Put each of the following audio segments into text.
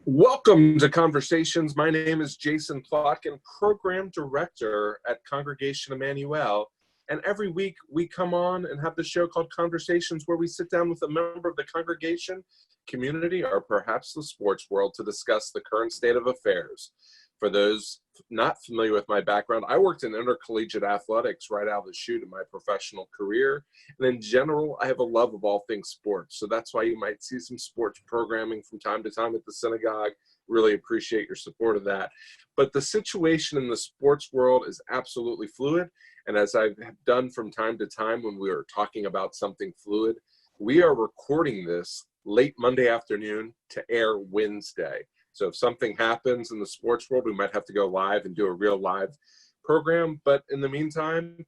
Welcome to Conversations. My name is Jason Plotkin, Program Director at Congregation Emanu. And every week we come on and have the show called Conversations, where we sit down with a member of the congregation, community, or perhaps the sports world to discuss the current state of affairs. For those not familiar with my background, I worked in intercollegiate athletics right out of the chute in my professional career. And in general, I have a love of all things sports. So that's why you might see some sports programming from time to time at the synagogue. Really appreciate your support of that. But the situation in the sports world is absolutely fluid. And as I've done from time to time when we are talking about something fluid, we are recording this late Monday afternoon to air Wednesday. So if something happens in the sports world, we might have to go live and do a real live program. But in the meantime,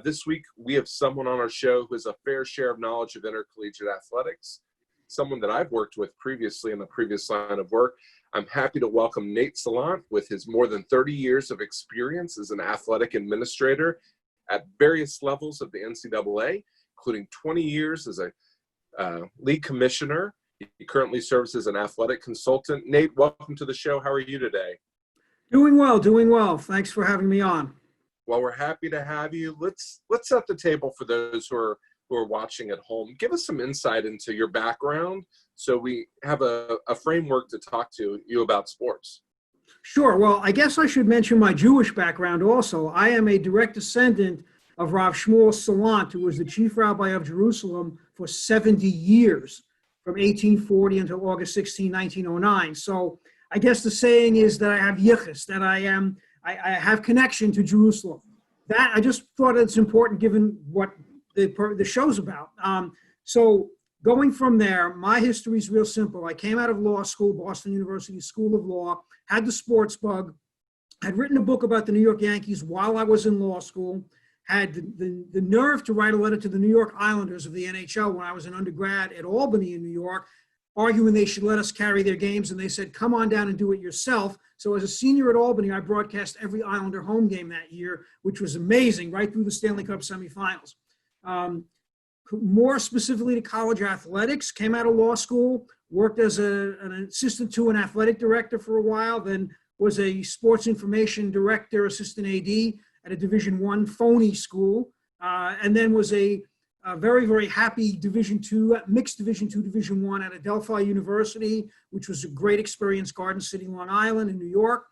this week we have someone on our show who has a fair share of knowledge of intercollegiate athletics, someone that I've worked with previously in the previous line of work. I'm happy to welcome Nate Salant with his more than 30 years of experience as an athletic administrator at various levels of the NCAA, including 20 years as a league commissioner. He currently serves as an athletic consultant. Nate, welcome to the show. How are you today? Doing well. Thanks for having me on. Well, we're happy to have you. Let's set the table for those who are watching at home. Give us some insight into your background so we have a framework to talk to you about sports. Sure. Well, I guess I should mention my Jewish background also. I am a direct descendant of Rav Shmuel Salant, who was the chief rabbi of Jerusalem for 70 years. From 1840 until August 16, 1909. So I guess the saying is that I have yichus, that I have connection to Jerusalem. That I just thought it's important given what the show's about. So going from there, my history is real simple. I came out of law school, Boston University School of Law, had the sports bug, had written a book about the New York Yankees while I was in law school, had the nerve to write a letter to the New York Islanders of the NHL when I was an undergrad at Albany in New York, arguing they should let us carry their games, and they said, come on down and do it yourself. So as a senior at Albany, I broadcast every Islander home game that year, which was amazing, right through the Stanley Cup semifinals. More specifically to college athletics, came out of law school, worked as an assistant to an athletic director for a while, then was a sports information director, assistant AD, at a Division I phony school, and then was a very, very happy mixed Division II, Division I at Adelphi University, which was a great experience, Garden City, Long Island in New York.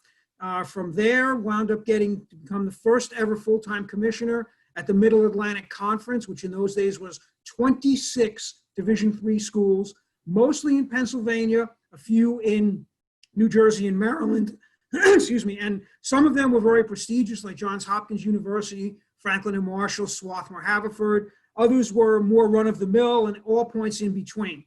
From there, wound up getting to become the first ever full-time commissioner at the Middle Atlantic Conference, which in those days was 26 Division III schools, mostly in Pennsylvania, a few in New Jersey and Maryland, excuse me, and some of them were very prestigious, like Johns Hopkins University, Franklin and Marshall, Swarthmore, Haverford. Others were more run-of-the-mill and all points in between.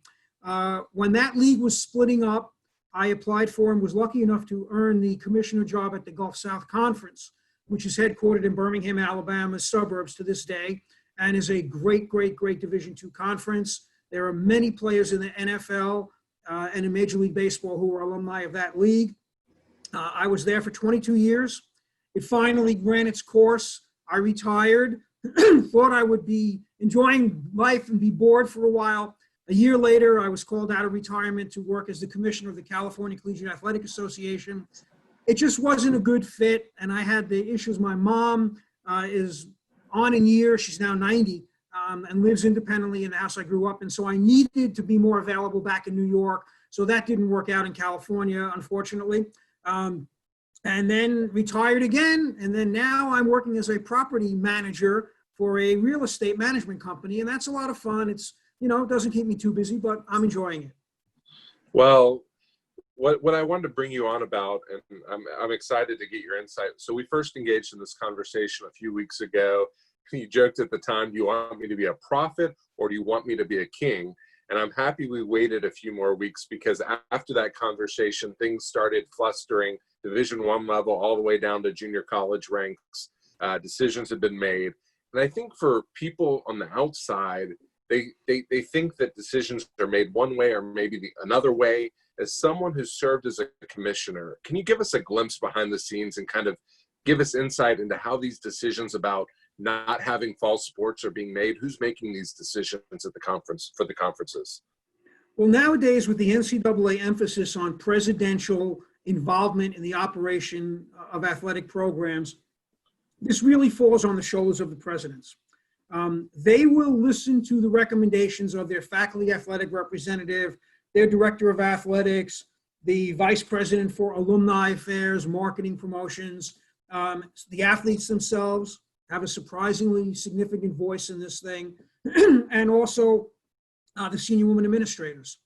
When that league was splitting up, I applied for and was lucky enough to earn the commissioner job at the Gulf South Conference, which is headquartered in Birmingham, Alabama, suburbs to this day, and is a great Division II conference. There are many players in the NFL and in Major League Baseball who are alumni of that league. I was there for 22 years. It finally ran its course. I retired, thought I would be enjoying life and be bored for a while. A year later, I was called out of retirement to work as the commissioner of the California Collegiate Athletic Association. It just wasn't a good fit, and I had the issues. My mom is on in years. She's now 90 and lives independently in the house I grew up in, so I needed to be more available back in New York. So that didn't work out in California, unfortunately. And then retired again, and then now I'm working as a property manager for a real estate management company, and that's a lot of fun. It's, it doesn't keep me too busy, but I'm enjoying it. Well, what I wanted to bring you on about, and I'm excited to get your insight. So we first engaged in this conversation a few weeks ago. You joked at the time, do you want me to be a prophet or do you want me to be a king? And I'm happy we waited a few more weeks, because after that conversation, things started flustering, Division I level all the way down to junior college ranks. Decisions have been made. And I think for people on the outside, they think that decisions are made one way or maybe another way. As someone who served as a commissioner, can you give us a glimpse behind the scenes and kind of give us insight into how these decisions about not having fall sports are being made? Who's making these decisions at the conference for the conferences? Well, nowadays, with the NCAA emphasis on presidential involvement in the operation of athletic programs, this really falls on the shoulders of the presidents. They will listen to the recommendations of their faculty athletic representative, their director of athletics, the vice president for alumni affairs, marketing promotions. The athletes themselves have a surprisingly significant voice in this thing, and also the senior women administrators.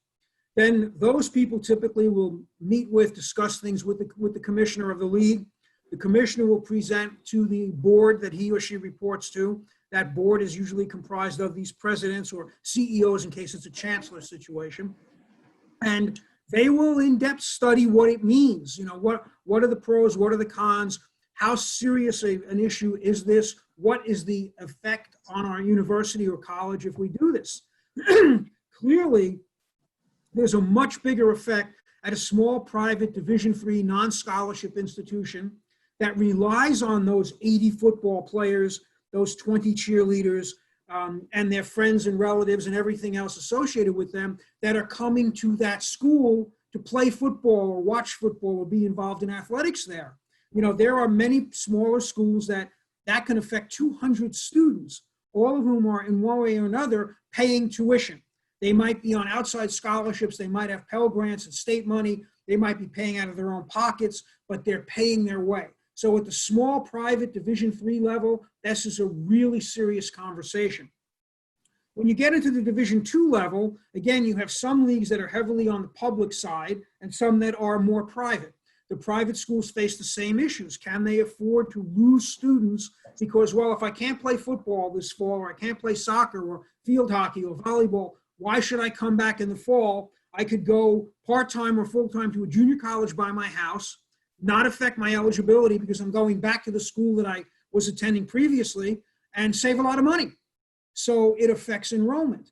Then those people typically will discuss things with the commissioner of the league. The commissioner will present to the board that he or she reports to. That board is usually comprised of these presidents or CEOs in case it's a chancellor situation. And they will in-depth study what it means. You know, what are the pros, what are the cons, how serious an issue is this, what is the effect on our university or college if we do this. Clearly, there's a much bigger effect at a small private Division III non-scholarship institution that relies on those 80 football players, those 20 cheerleaders, and their friends and relatives and everything else associated with them that are coming to that school to play football or watch football or be involved in athletics there. You know, there are many smaller schools that can affect 200 students, all of whom are in one way or another paying tuition. They might be on outside scholarships. They might have Pell Grants and state money. They might be paying out of their own pockets, but they're paying their way. So at the small private Division III level, this is a really serious conversation. When you get into the Division II level, again, you have some leagues that are heavily on the public side and some that are more private. The private schools face the same issues. Can they afford to lose students because, well, if I can't play football this fall, or I can't play soccer or field hockey or volleyball, why should I come back in the fall? I could go part-time or full-time to a junior college by my house, not affect my eligibility because I'm going back to the school that I was attending previously, and save a lot of money. So it affects enrollment.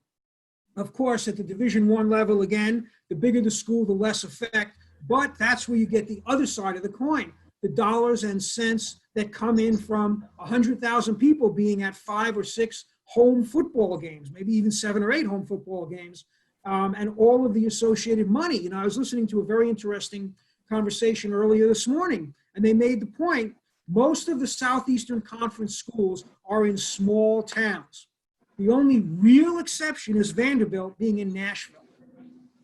Of course, at the Division I level, again, the bigger the school, the less effect, but that's where you get the other side of the coin, the dollars and cents that come in from 100,000 people being at 5 or 6 home football games, maybe even 7 or 8 home football games, and all of the associated money. You know, I was listening to a very interesting conversation earlier this morning, and they made the point, most of the Southeastern Conference schools are in small towns. The only real exception is Vanderbilt being in Nashville,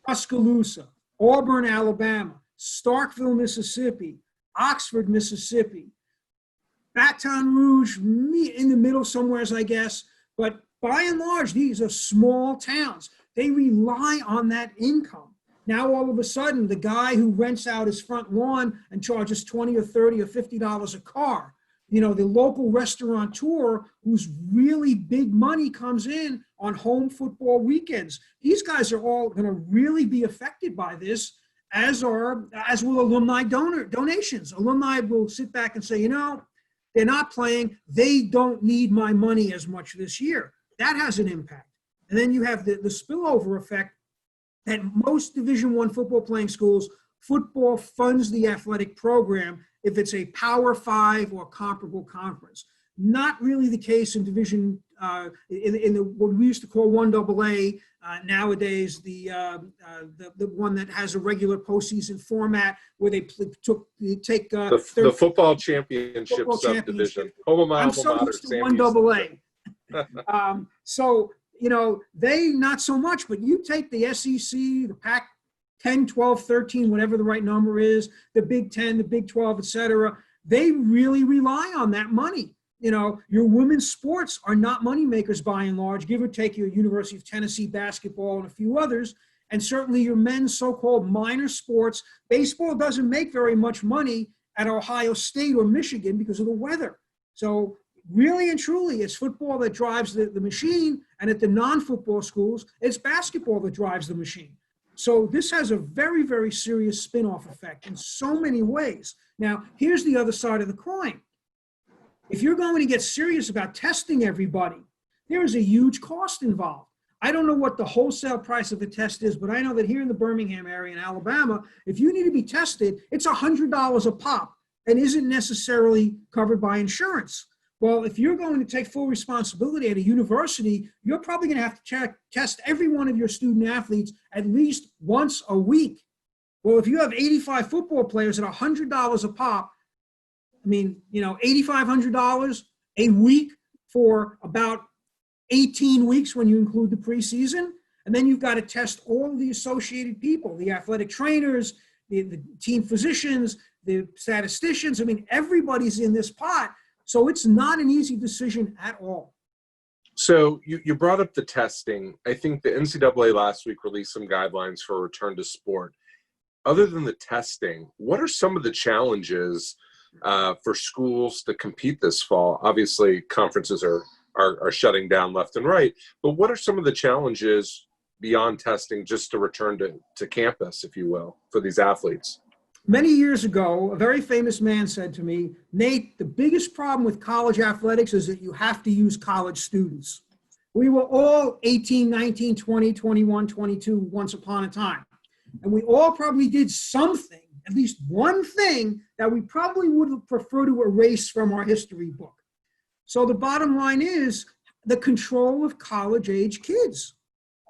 Tuscaloosa, Auburn, Alabama, Starkville, Mississippi, Oxford, Mississippi, Baton Rouge, in the middle somewhere, I guess. But by and large, these are small towns. They rely on that income. Now, all of a sudden, the guy who rents out his front lawn and charges $20 or $30 or $50 a car, you know, the local restaurateur whose really big money comes in on home football weekends. These guys are all going to really be affected by this, as will alumni donations. Alumni will sit back and say, you know, they're not playing. They don't need my money as much this year. That has an impact. And then you have the spillover effect that most Division I football playing schools, football funds the athletic program if it's a Power 5 or comparable conference. Not really the case in Division, in the what we used to call 1AA, nowadays the one that has a regular postseason format where they take the football championship subdivision. I'm so used to 1AA. So, you know, they not so much, but you take the SEC, the Pac 10, 12, 13, whatever the right number is, the Big 10, the Big 12, et cetera, they really rely on that money. You know, your women's sports are not money makers by and large, give or take your University of Tennessee basketball and a few others, and certainly your men's so-called minor sports. Baseball doesn't make very much money at Ohio State or Michigan because of the weather. So really and truly, it's football that drives the machine, and at the non-football schools, it's basketball that drives the machine. So this has a very, very serious spin-off effect in so many ways. Now, here's the other side of the coin. If you're going to get serious about testing everybody, there is a huge cost involved. I don't know what the wholesale price of a test is, but I know that here in the Birmingham area in Alabama, if you need to be tested, it's $100 a pop and isn't necessarily covered by insurance. Well, if you're going to take full responsibility at a university, you're probably going to have to test every one of your student athletes at least once a week. Well, if you have 85 football players at $100 a pop, I mean, $8,500 a week for about 18 weeks when you include the preseason. And then you've got to test all the associated people, the athletic trainers, the team physicians, the statisticians. I mean, everybody's in this pot. So it's not an easy decision at all. So you brought up the testing. I think the NCAA last week released some guidelines for return to sport. Other than the testing, what are some of the challenges for schools to compete this fall? Obviously, conferences are shutting down left and right, but what are some of the challenges beyond testing just to return to campus, if you will, for these athletes? Many years ago, a very famous man said to me, Nate, the biggest problem with college athletics is that you have to use college students. We were all 18, 19, 20, 21, 22 once upon a time. And we all probably did something, at least one thing, that we probably would prefer to erase from our history book. So the bottom line is the control of college-age kids.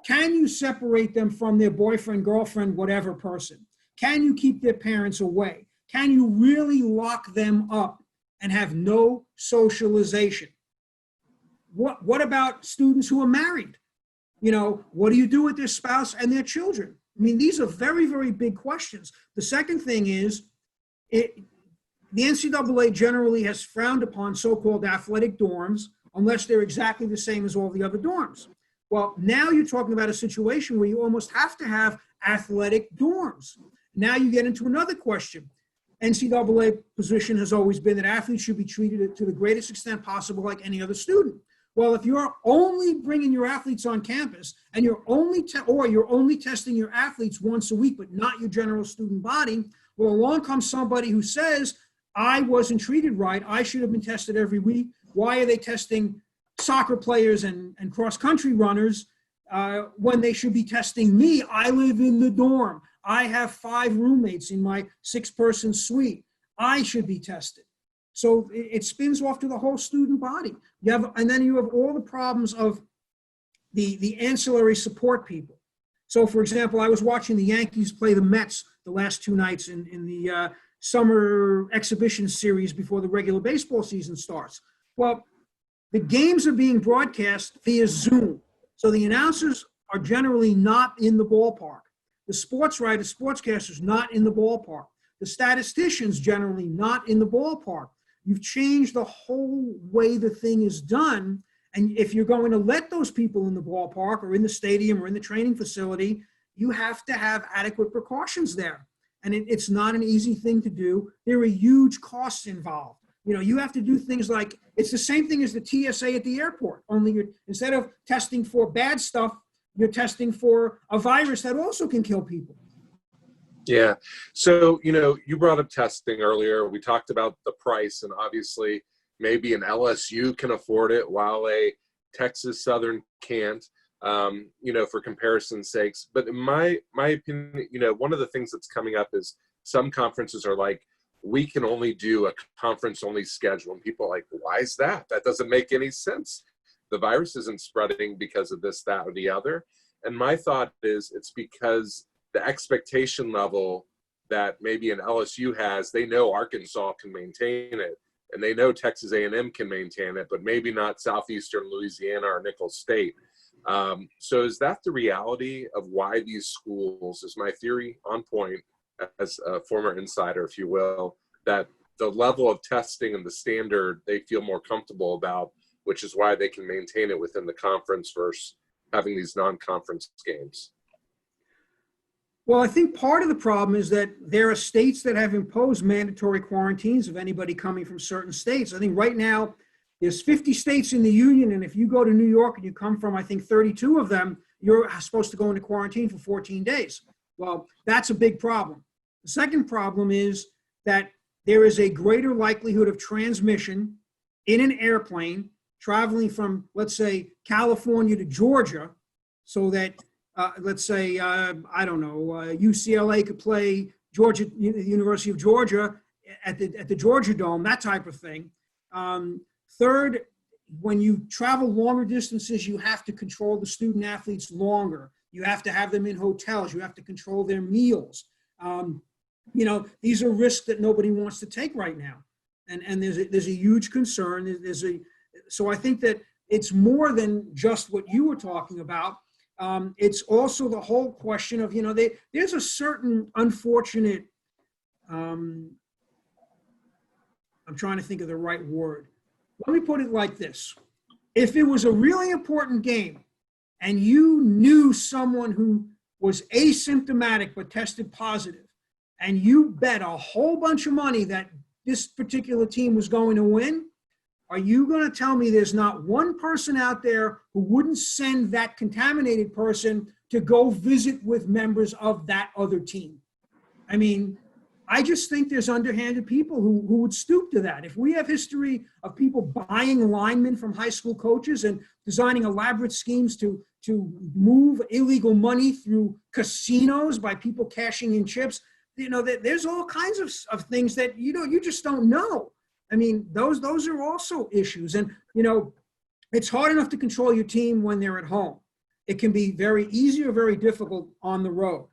Can you separate them from their boyfriend, girlfriend, whatever person? Can you keep their parents away? Can you really lock them up and have no socialization? What about students who are married? What do you do with their spouse and their children? I mean, these are very, very big questions. The second thing is, the NCAA generally has frowned upon so-called athletic dorms unless they're exactly the same as all the other dorms. Well, now you're talking about a situation where you almost have to have athletic dorms. Now you get into another question. NCAA position has always been that athletes should be treated to the greatest extent possible like any other student. Well, if you're only bringing your athletes on campus and you're only testing your athletes once a week, but not your general student body, well, along comes somebody who says, I wasn't treated right. I should have been tested every week. Why are they testing soccer players and cross-country runners when they should be testing me? I live in the dorm. I have 5 roommates in my 6-person suite. I should be tested. So it spins off to the whole student body. And then you have all the problems of the ancillary support people. So, for example, I was watching the Yankees play the Mets the last 2 nights in the summer exhibition series before the regular baseball season starts. Well, the games are being broadcast via Zoom. So the announcers are generally not in the ballpark. The sports writers, sportscasters, not in the ballpark. The statisticians generally not in the ballpark. You've changed the whole way the thing is done. And if you're going to let those people in the ballpark or in the stadium or in the training facility, you have to have adequate precautions there. And it's not an easy thing to do. There are huge costs involved. You have to do things like, it's the same thing as the TSA at the airport, only instead of testing for bad stuff, you're testing for a virus that also can kill people. Yeah. So, you brought up testing earlier. We talked about the price, and obviously maybe an LSU can afford it while a Texas Southern can't, for comparison's sakes. But in my opinion, one of the things that's coming up is some conferences are like, we can only do a conference-only schedule. And people are like, why is that? That doesn't make any sense. The virus isn't spreading because of this, that, or the other. And my thought is it's because the expectation level that maybe an LSU has, they know Arkansas can maintain it, and they know Texas A&M can maintain it, but maybe not Southeastern Louisiana or Nicholls State. So is that the reality of why these schools, is my theory on point as a former insider, if you will, that the level of testing and the standard they feel more comfortable about, which is why they can maintain it within the conference versus having these non-conference games? Well, I think part of the problem is that there are states that have imposed mandatory quarantines of anybody coming from certain states. I think right now there's 50 states in the union, and if you go to New York and you come from, I think, 32 of them, you're supposed to go into quarantine for 14 days. Well, that's a big problem. The second problem is that there is a greater likelihood of transmission in an airplane traveling from, let's say, California to Georgia, so that let's say, UCLA could play Georgia, the University of Georgia at the Georgia Dome, that type of thing. Third, when you travel longer distances, you have to control the student athletes longer. You have to have them in hotels. You have to control their meals. These are risks that nobody wants to take right now. And there's a huge concern. So I think that it's more than just what you were talking about. It's also the whole question of, there's a certain unfortunate, I'm trying to think of the right word. Let me put it like this. If it was a really important game and you knew someone who was asymptomatic but tested positive, and you bet a whole bunch of money that this particular team was going to win, are you going to tell me there's not one person out there who wouldn't send that contaminated person to go visit with members of that other team? I mean, I just think there's underhanded people who would stoop to that. If we have history of people buying linemen from high school coaches and designing elaborate schemes to move illegal money through casinos by people cashing in chips, there's all kinds of things that, you just don't know. I mean, those are also issues. And, it's hard enough to control your team when they're at home. It can be very easy or very difficult on the road.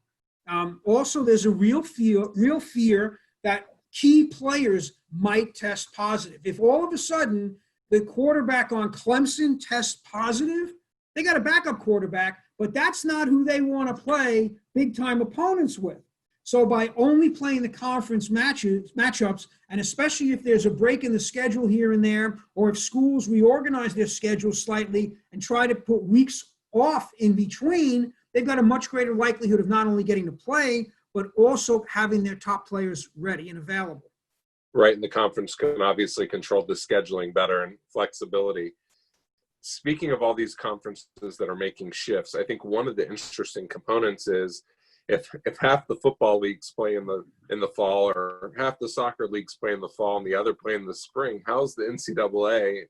Also, there's a real fear that key players might test positive. If all of a sudden the quarterback on Clemson tests positive, they got a backup quarterback, but that's not who they want to play big-time opponents with. So by only playing the conference matchups, and especially if there's a break in the schedule here and there, or if schools reorganize their schedule slightly and try to put weeks off in between, they've got a much greater likelihood of not only getting to play, but also having their top players ready and available. Right, and the conference can obviously control the scheduling better and flexibility. Speaking of all these conferences that are making shifts, I think one of the interesting components is if half the football leagues play in the fall, or half the soccer leagues play in the fall and the other play in the spring, how's the NCAA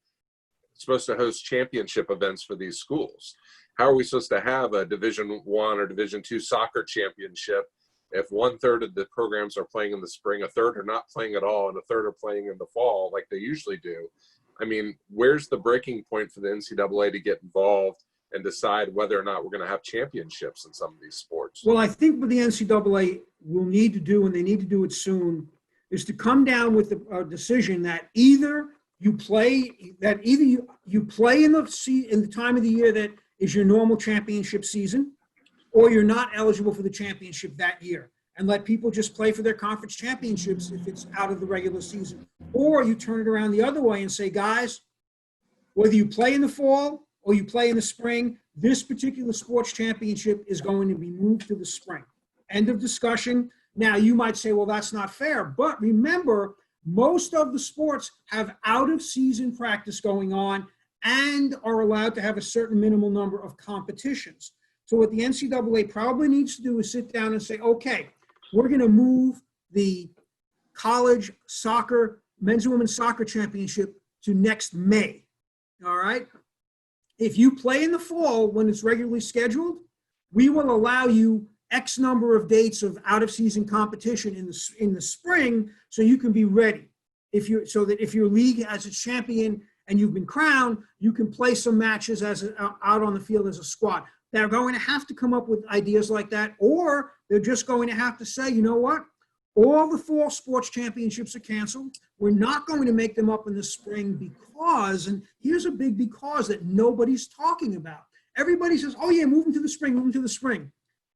supposed to host championship events for these schools? How are we supposed to have a Division I or Division II soccer championship if 1/3 of the programs are playing in the spring, a third are not playing at all, and a third are playing in the fall like they usually do? I mean, where's the breaking point for the NCAA to get involved and decide whether or not we're going to have championships in some of these sports? Well, I think what the NCAA will need to do, and they need to do it soon, is to come down with a decision that either you play in the time of the year that is your normal championship season, or you're not eligible for the championship that year, and let people just play for their conference championships if it's out of the regular season. Or you turn it around the other way and say, guys, whether you play in the fall or you play in the spring, this particular sports championship is going to be moved to the spring. End of discussion. Now, you might say, well, that's not fair. But remember, most of the sports have out-of-season practice going on and are allowed to have a certain minimal number of competitions. So what the NCAA probably needs to do is sit down and say, okay, we're going to move the college soccer, men's and women's soccer championship to next May. All right? If you play in the fall when it's regularly scheduled, we will allow you X number of dates of out-of-season competition in the spring so you can be ready. So that if your league has a champion and you've been crowned, you can play some matches out on the field as a squad. They're going to have to come up with ideas like that, or they're just going to have to say, you know what? All the fall sports championships are canceled. We're not going to make them up in the spring because, and here's a big because that nobody's talking about. Everybody says, oh yeah, move them to the spring.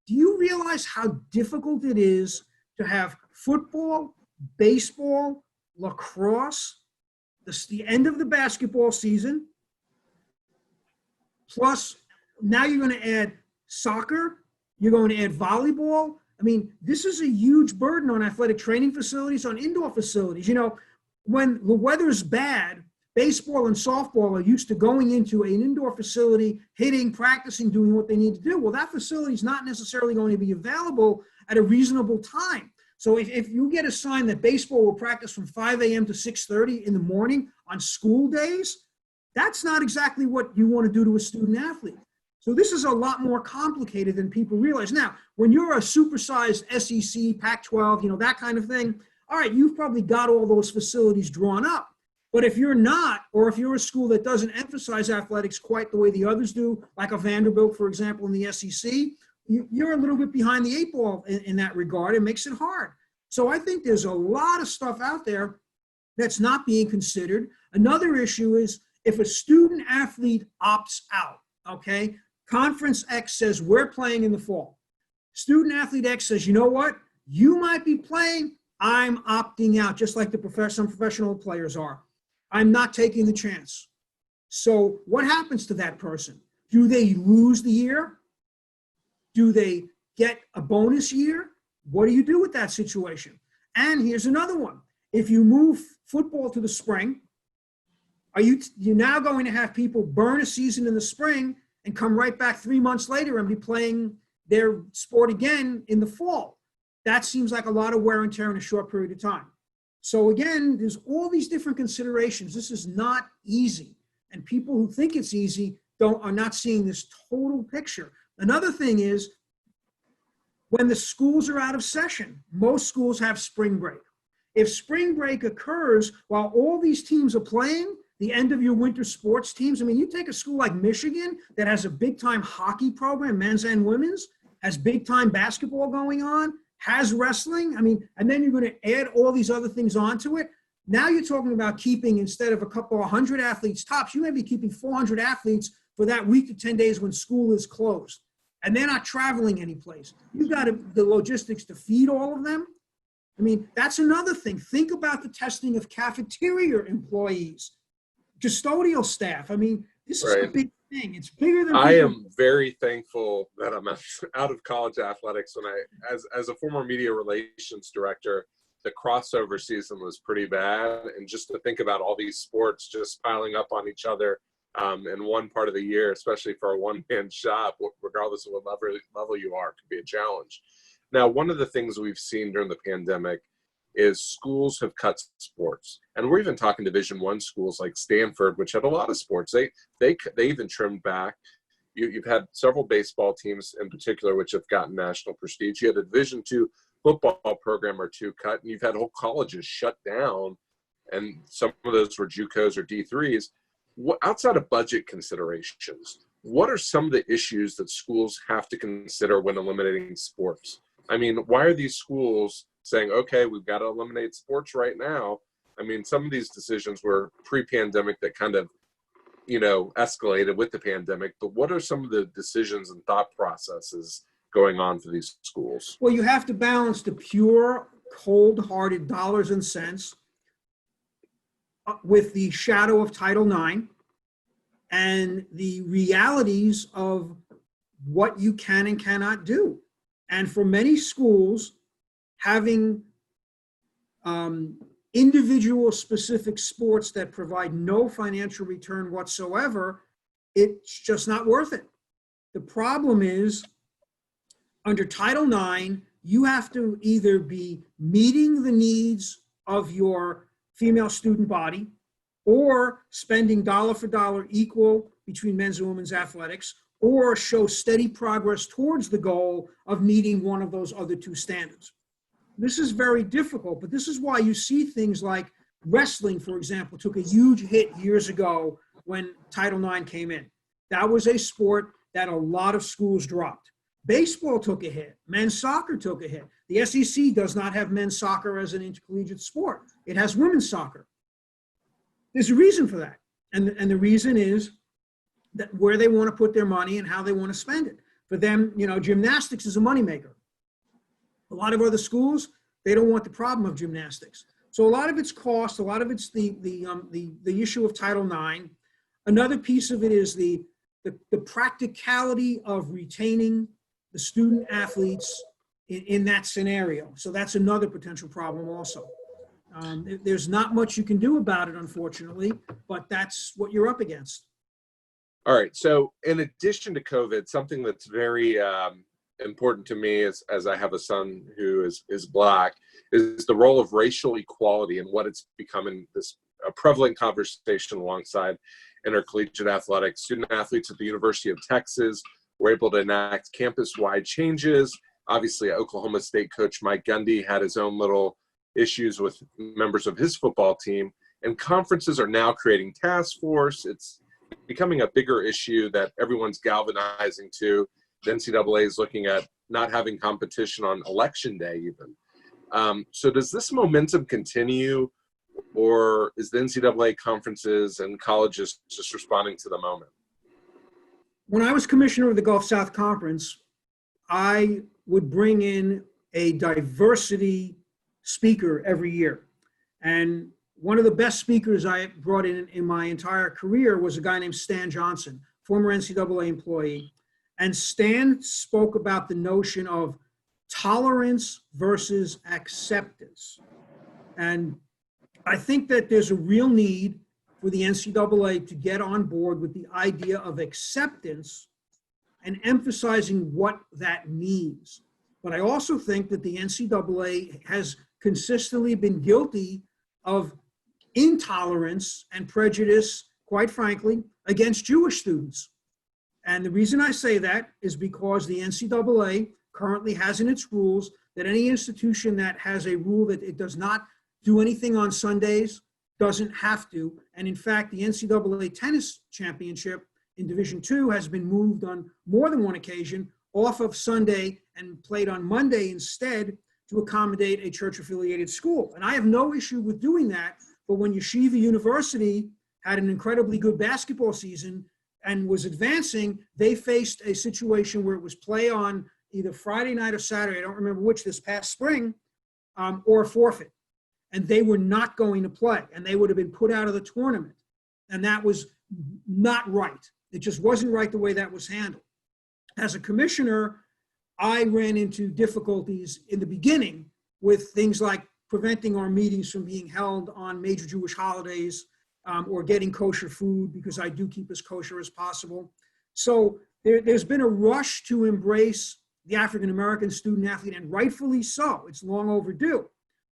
Do you realize how difficult it is to have football, baseball, lacrosse, the end of the basketball season, plus now you're going to add soccer, you're going to add volleyball. I mean, this is a huge burden on athletic training facilities, on indoor facilities. When the weather's bad, baseball and softball are used to going into an indoor facility, hitting, practicing, doing what they need to do. Well, that facility is not necessarily going to be available at a reasonable time. So if you get a sign that baseball will practice from 5 a.m. to 6:30 in the morning on school days, that's not exactly what you want to do to a student athlete. So this is a lot more complicated than people realize. Now, when you're a supersized SEC, Pac-12, that kind of thing, all right, you've probably got all those facilities drawn up. But if you're not, or if you're a school that doesn't emphasize athletics quite the way the others do, like a Vanderbilt, for example, in the SEC, you're a little bit behind the eight ball in that regard. It makes it hard. So I think there's a lot of stuff out there that's not being considered. Another issue is if a student athlete opts out, okay, Conference X says we're playing in the fall. Student athlete X says, you know what? You might be playing. I'm opting out, just like some professional players are. I'm not taking the chance. So what happens to that person? Do they lose the year? Do they get a bonus year? What do you do with that situation? And here's another one. If you move football to the spring, you're now going to have people burn a season in the spring and come right back 3 months later and be playing their sport again in the fall. That seems like a lot of wear and tear in a short period of time. So again, there's all these different considerations. This is not easy. And people who think it's easy are not seeing this total picture. Another thing is when the schools are out of session, most schools have spring break. If spring break occurs while all these teams are playing, the end of your winter sports teams, I mean, you take a school like Michigan that has a big-time hockey program, men's and women's, has big-time basketball going on, has wrestling, I mean, and then you're going to add all these other things onto it. Now you're talking about keeping, instead of a couple of hundred athletes tops, you may be keeping 400 athletes for that week to 10 days when school is closed. And they're not traveling anyplace. You've got the logistics to feed all of them. I mean, that's another thing. Think about the testing of cafeteria employees, custodial staff. I mean, this is a big thing. It's bigger than I am very thankful that I'm out of college athletics. When as a former media relations director, the crossover season was pretty bad. And just to think about all these sports just piling up on each other in one part of the year, especially for a one-man shop, regardless of what level you are, could be a challenge. Now, one of the things we've seen during the pandemic is schools have cut sports. And we're even talking Division I schools like Stanford, which had a lot of sports. They even trimmed back. You've had several baseball teams in particular which have gotten national prestige. You had a Division II football program or two cut, and you've had whole colleges shut down, and some of those were JUCOs or D3s. Outside of budget considerations, what are some of the issues that schools have to consider when eliminating sports? I mean, why are these schools saying, okay, we've got to eliminate sports right now? I mean, some of these decisions were pre-pandemic that kind of, escalated with the pandemic, but what are some of the decisions and thought processes going on for these schools? Well, you have to balance the pure, cold-hearted dollars and cents with the shadow of Title IX and the realities of what you can and cannot do. And for many schools, having individual specific sports that provide no financial return whatsoever, it's just not worth it. The problem is, under Title IX, you have to either be meeting the needs of your female student body or spending dollar for dollar equal between men's and women's athletics, or show steady progress towards the goal of meeting one of those other two standards. This is very difficult, but this is why you see things like wrestling, for example, took a huge hit years ago when Title IX came in. That was a sport that a lot of schools dropped. Baseball took a hit. Men's soccer took a hit. The SEC does not have men's soccer as an intercollegiate sport. It has women's soccer. There's a reason for that. And the reason is that where they want to put their money and how they want to spend it. For them, gymnastics is a moneymaker. A lot of other schools, they don't want the problem of gymnastics. So a lot of it's cost, a lot of it's the issue of Title IX. Another piece of it is the practicality of retaining the student athletes in that scenario. So that's another potential problem also. There's not much you can do about it, unfortunately, but that's what you're up against. All right. So in addition to COVID, something that's very important to me as I have a son who is Black is the role of racial equality and what it's becoming a prevalent conversation alongside intercollegiate athletics. Student athletes at the University of Texas were able to enact campus-wide changes. Obviously, Oklahoma State coach Mike Gundy had his own little issues with members of his football team. And conferences are now creating task force. It's becoming a bigger issue that everyone's galvanizing to. The NCAA is looking at not having competition on election day even. So does this momentum continue, or is the NCAA conferences and colleges just responding to the moment? When I was commissioner of the Gulf South Conference, I would bring in a diversity speaker every year. And one of the best speakers I brought in my entire career was a guy named Stan Johnson, former NCAA employee. And Stan spoke about the notion of tolerance versus acceptance. And I think that there's a real need for the NCAA to get on board with the idea of acceptance and emphasizing what that means. But I also think that the NCAA has consistently been guilty of intolerance and prejudice, quite frankly, against Jewish students. And the reason I say that is because the NCAA currently has in its rules that any institution that has a rule that it does not do anything on Sundays doesn't have to. And in fact, the NCAA tennis championship in Division II has been moved on more than one occasion off of Sunday and played on Monday instead to accommodate a church-affiliated school. And I have no issue with doing that, but when Yeshiva University had an incredibly good basketball season and was advancing, they faced a situation where it was play on either Friday night or Saturday, I don't remember which, this past spring, or a forfeit. And they were not going to play, and they would have been put out of the tournament. And that was not right. It just wasn't right the way that was handled. As a commissioner, I ran into difficulties in the beginning with things like preventing our meetings from being held on major Jewish holidays, or getting kosher food, because I do keep as kosher as possible. So there's been a rush to embrace the African-American student athlete, and rightfully so. It's long overdue.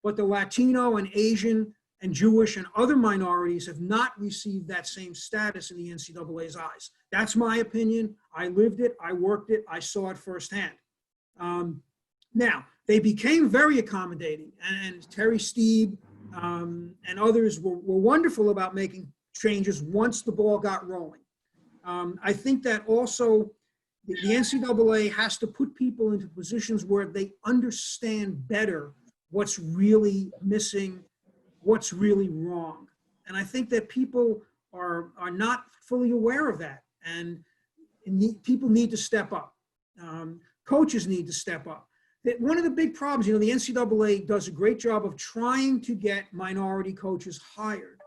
But the Latino and Asian and Jewish and other minorities have not received that same status in the NCAA's eyes. That's my opinion. I lived it, I worked it, I saw it firsthand. Now, they became very accommodating, and Terry Steeb and others were wonderful about making changes once the ball got rolling. I think that also the NCAA has to put people into positions where they understand better what's really missing, what's really wrong. And I think that people are not fully aware of that. And people need to step up. Coaches need to step up. One of the big problems, the NCAA does a great job of trying to get minority coaches hired.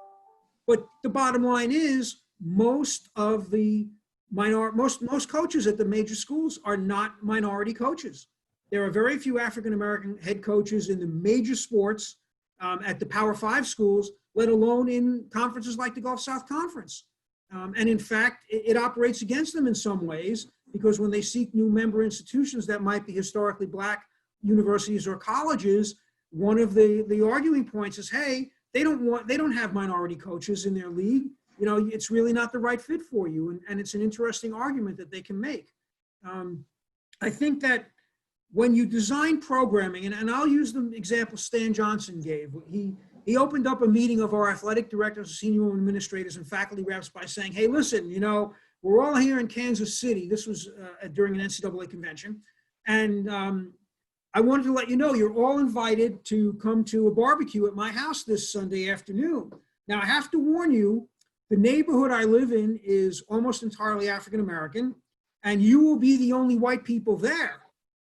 But the bottom line is most of the most coaches at the major schools are not minority coaches. There are very few African-American head coaches in the major sports at the Power 5 schools, let alone in conferences like the Gulf South Conference. And in fact, it operates against them in some ways, because when they seek new member institutions that might be historically Black universities or colleges, one of the arguing points is, hey, they don't have minority coaches in their league. It's really not the right fit for you. And it's an interesting argument that they can make. I think that when you design programming, and I'll use the example Stan Johnson gave, he opened up a meeting of our athletic directors, senior administrators, and faculty reps by saying, hey, listen, we're all here in Kansas City. This was during an NCAA convention. And I wanted to let you know you're all invited to come to a barbecue at my house this Sunday afternoon. Now, I have to warn you, the neighborhood I live in is almost entirely African-American, and you will be the only white people there.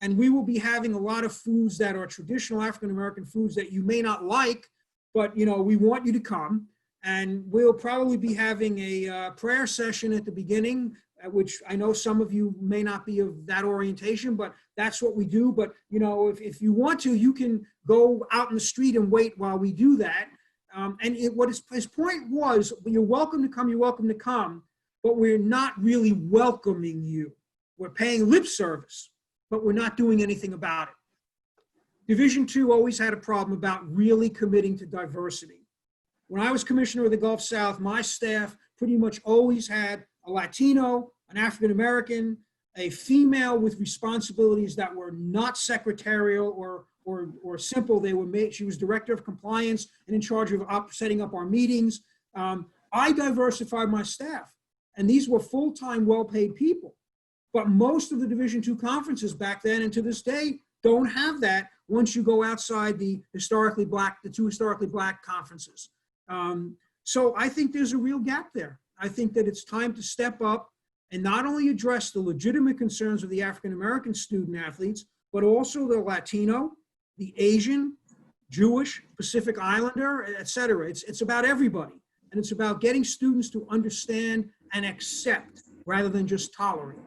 And we will be having a lot of foods that are traditional African-American foods that you may not like, but we want you to come. And we'll probably be having a prayer session at the beginning, which I know some of you may not be of that orientation, but that's what we do. But if you want to, you can go out in the street and wait while we do that. What his point was, you're welcome to come, but we're not really welcoming you. We're paying lip service, but we're not doing anything about it. Division II always had a problem about really committing to diversity. When I was commissioner of the Gulf South, my staff pretty much always had a Latino, an African-American, a female with responsibilities that were not secretarial or simple. They were made. She was director of compliance and in charge of setting up our meetings. I diversified my staff, and these were full-time, well-paid people. But most of the Division II conferences back then and to this day don't have that once you go outside the two historically black conferences. So I think there's a real gap there. I think that it's time to step up and not only address the legitimate concerns of the African-American student athletes, but also the Latino, the Asian, Jewish, Pacific Islander, et cetera. It's about everybody. And it's about getting students to understand and accept rather than just tolerate.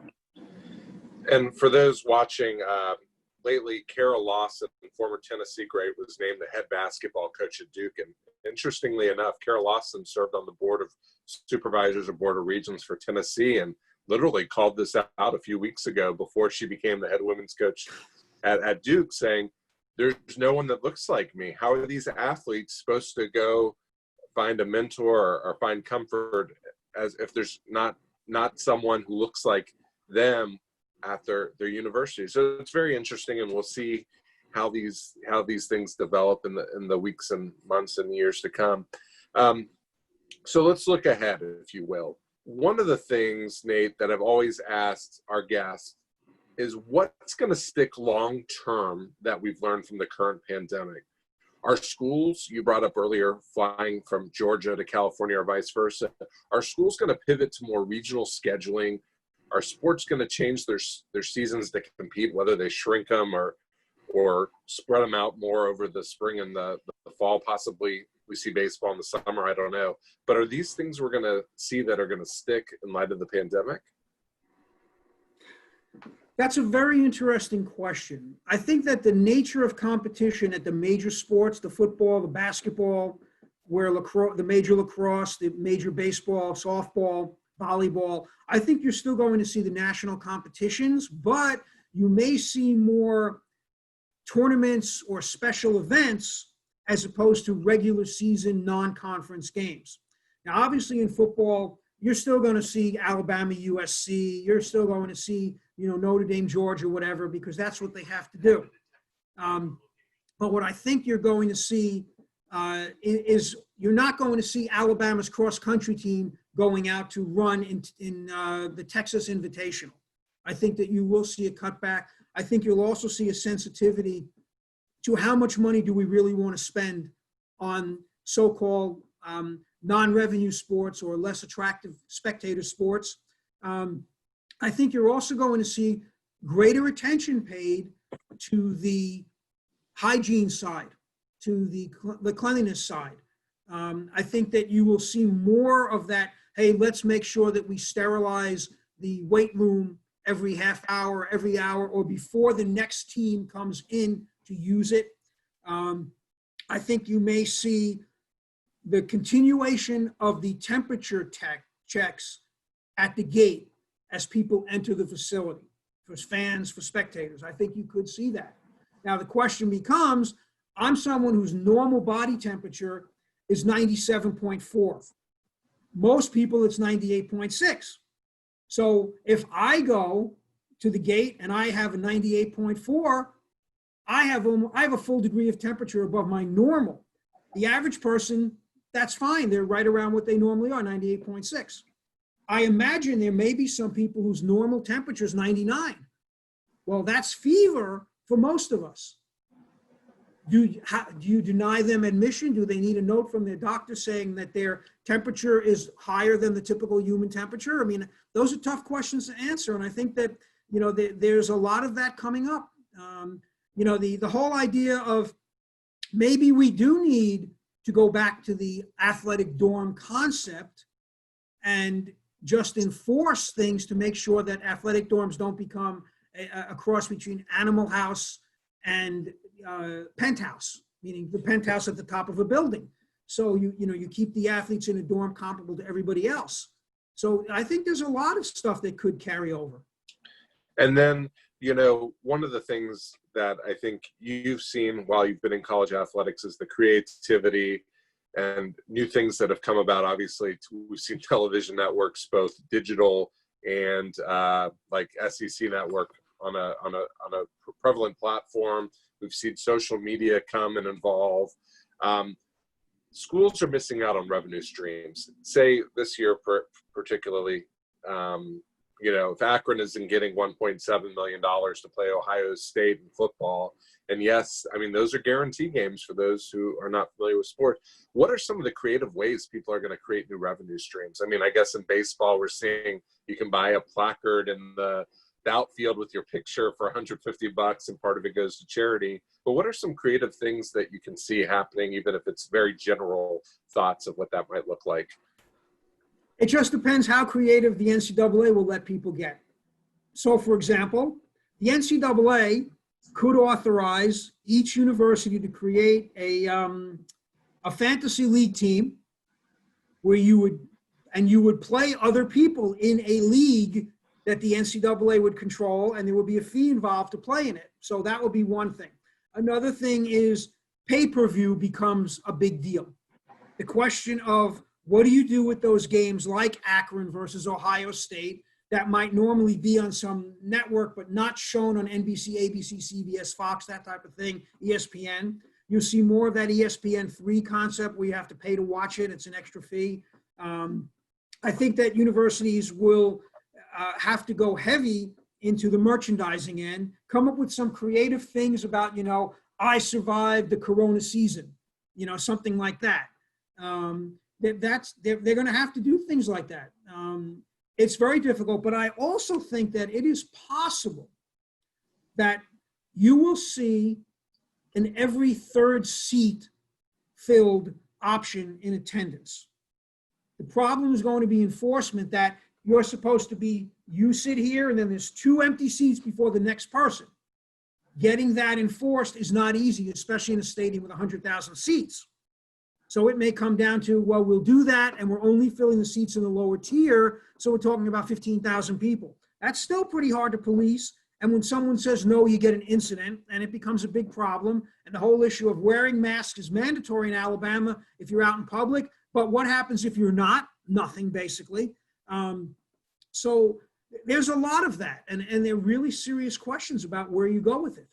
And for those watching, lately, Carol Lawson, former Tennessee great, was named the head basketball coach at Duke. And interestingly enough, Carol Lawson served on the board of supervisors or board of regents for Tennessee, and literally called this out a few weeks ago before she became the head women's coach at Duke, saying, there's no one that looks like me. How are these athletes supposed to go find a mentor or find comfort as if there's not someone who looks like them at their university? So it's very interesting, and we'll see how these things develop in the weeks and months and years to come. So let's look ahead, if you will. One of the things, Nate, that I've always asked our guests is what's going to stick long term that we've learned from the current pandemic. Our schools, you brought up earlier, flying from Georgia to California or vice versa, are schools going to pivot to more regional scheduling? Are sports going to change their seasons to compete, whether they shrink them or spread them out more over the spring and the fall? Possibly we see baseball in the summer, I don't know. But are these things we're going to see that are going to stick in light of the pandemic? That's a very interesting question. I think that the nature of competition at the major sports, the football, the basketball, where the major lacrosse, the major baseball, softball, volleyball, I think you're still going to see the national competitions, but you may see more tournaments or special events as opposed to regular season non-conference games. Now, obviously in football, you're still going to see Alabama, USC. You're still going to see, Notre Dame, Georgia, whatever, because that's what they have to do. But what I think you're going to see is you're not going to see Alabama's cross-country team going out to run in the Texas Invitational. I think that you will see a cutback. I think you'll also see a sensitivity to how much money do we really want to spend on so-called non-revenue sports or less attractive spectator sports. I think you're also going to see greater attention paid to the hygiene side, to the cleanliness side. I think that you will see more of that, hey, let's make sure that we sterilize the weight room every half hour, every hour, or before the next team comes in to use it. I think you may see the continuation of the temperature checks at the gate as people enter the facility, for fans, for spectators. I think you could see that. Now the question becomes, I'm someone whose normal body temperature is 97.4. Most people, it's 98.6. So if I go to the gate and I have a 98.4, I have a full degree of temperature above my normal. The average person, that's fine. They're right around what they normally are, 98.6. I imagine there may be some people whose normal temperature is 99. Well, that's fever for most of us. Do you deny them admission? Do they need a note from their doctor saying that their temperature is higher than the typical human temperature? I mean, those are tough questions to answer. And I think that, there's a lot of that coming up. The whole idea of maybe we do need to go back to the athletic dorm concept and just enforce things to make sure that athletic dorms don't become a cross between Animal House and penthouse, meaning the penthouse at the top of a building. So you keep the athletes in a dorm comparable to everybody else. So I think there's a lot of stuff that could carry over. And then, one of the things that I think you've seen while you've been in college athletics is the creativity and new things that have come about. Obviously, we've seen television networks, both digital and like SEC Network on a prevalent platform. We've seen social media come and evolve. Schools are missing out on revenue streams. Say this year particularly, if Akron isn't getting $1.7 million to play Ohio State in football, and yes, I mean, those are guarantee games for those who are not familiar with sport. What are some of the creative ways people are going to create new revenue streams? I mean, I guess in baseball, we're seeing you can buy a placard in the outfield with your picture for $150 and part of it goes to charity. But what are some creative things that you can see happening, even if it's very general thoughts of what that might look like? It just depends how creative the NCAA will let people get. So, for example, the NCAA could authorize each university to create a fantasy league team where you would play other people in a league that the NCAA would control, and there would be a fee involved to play in it. So that would be one thing. Another thing is pay-per-view becomes a big deal. The question of what do you do with those games like Akron versus Ohio State that might normally be on some network but not shown on NBC, ABC, CBS, Fox, that type of thing, ESPN. You'll see more of that ESPN3 concept where you have to pay to watch it. It's an extra fee. I think that universities will have to go heavy into the merchandising end, come up with some creative things about, I survived the Corona season, something like that. They're going to have to do things like that. It's very difficult, but I also think that it is possible that you will see an every third seat filled option in attendance. The problem is going to be enforcement, that you're supposed to be, you sit here and then there's 2 empty seats before the next person. Getting that enforced is not easy, especially in a stadium with 100,000 seats. So it may come down to, well, we'll do that and we're only filling the seats in the lower tier, so we're talking about 15,000 people. That's still pretty hard to police. And when someone says no, you get an incident and it becomes a big problem. And the whole issue of wearing masks is mandatory in Alabama if you're out in public. But what happens if you're not? Nothing, basically. So there's a lot of that. And they're really serious questions about where you go with it.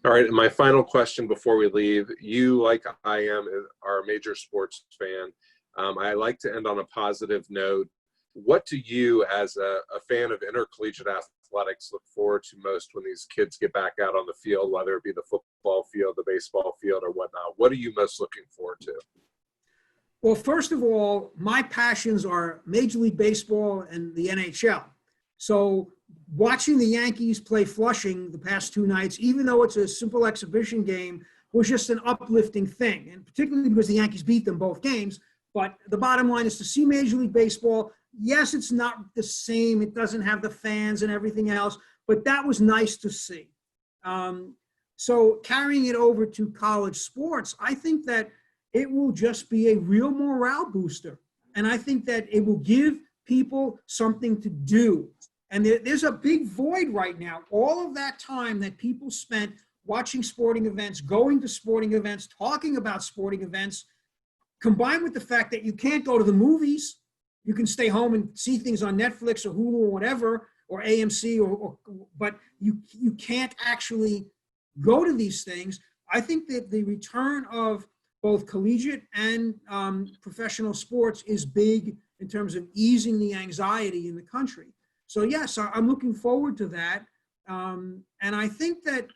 All right, and my final question before we leave, you, like I am, are a major sports fan. I like to end on a positive note. What do you, as a fan of intercollegiate athletics, look forward to most when these kids get back out on the field, whether it be the football field, the baseball field, or whatnot? What are you most looking forward to? Well, first of all, my passions are Major League Baseball and the NHL. So watching the Yankees play Flushing the past 2 nights, even though it's a simple exhibition game, was just an uplifting thing, and particularly because the Yankees beat them both games. But the bottom line is to see Major League Baseball. Yes, it's not the same. It doesn't have the fans and everything else, but that was nice to see. So carrying it over to college sports, I think that it will just be a real morale booster. And I think that it will give people something to do. And there's a big void right now. All of that time that people spent watching sporting events, going to sporting events, talking about sporting events, combined with the fact that you can't go to the movies, you can stay home and see things on Netflix or Hulu or whatever, or AMC, but you can't actually go to these things. I think that the return of both collegiate and professional sports is big in terms of easing the anxiety in the country. So yes, I'm looking forward to that. And I think that,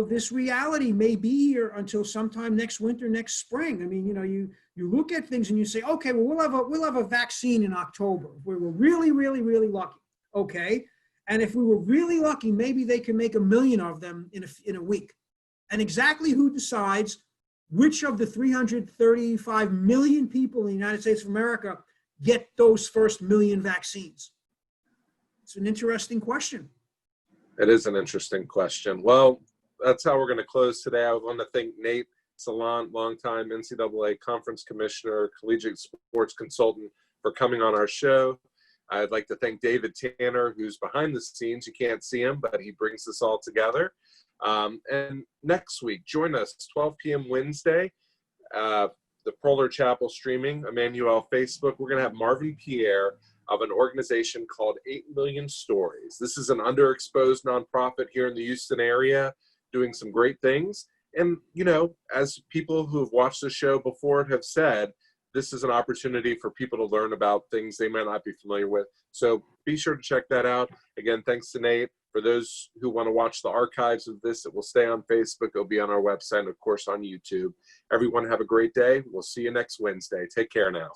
this reality may be here until sometime next winter, next spring. I mean, you look at things and you say, okay, well, we'll have a vaccine in October. If we were really, really, really lucky. Okay. And if we were really lucky, maybe they can make 1 million of them in a week. And exactly who decides which of the 335 million people in the United States of America get those first 1 million vaccines? It's an interesting question. It is an interesting question. Well, that's how we're going to close today. I want to thank Nate Salant, longtime NCAA conference commissioner, collegiate sports consultant, for coming on our show. I'd like to thank David Tanner, who's behind the scenes. You can't see him, but he brings this all together. And next week, join us 12 p.m. Wednesday, the Proler Chapel streaming, Emanu Facebook. We're going to have Marvin Pierre of an organization called 8 Million Stories. This is an underexposed nonprofit here in the Houston area doing some great things. And, you know, as people who have watched the show before have said, this is an opportunity for people to learn about things they might not be familiar with. So be sure to check that out. Again, thanks to Nate. For those who want to watch the archives of this, it will stay on Facebook. It'll be on our website and, of course, on YouTube. Everyone have a great day. We'll see you next Wednesday. Take care now.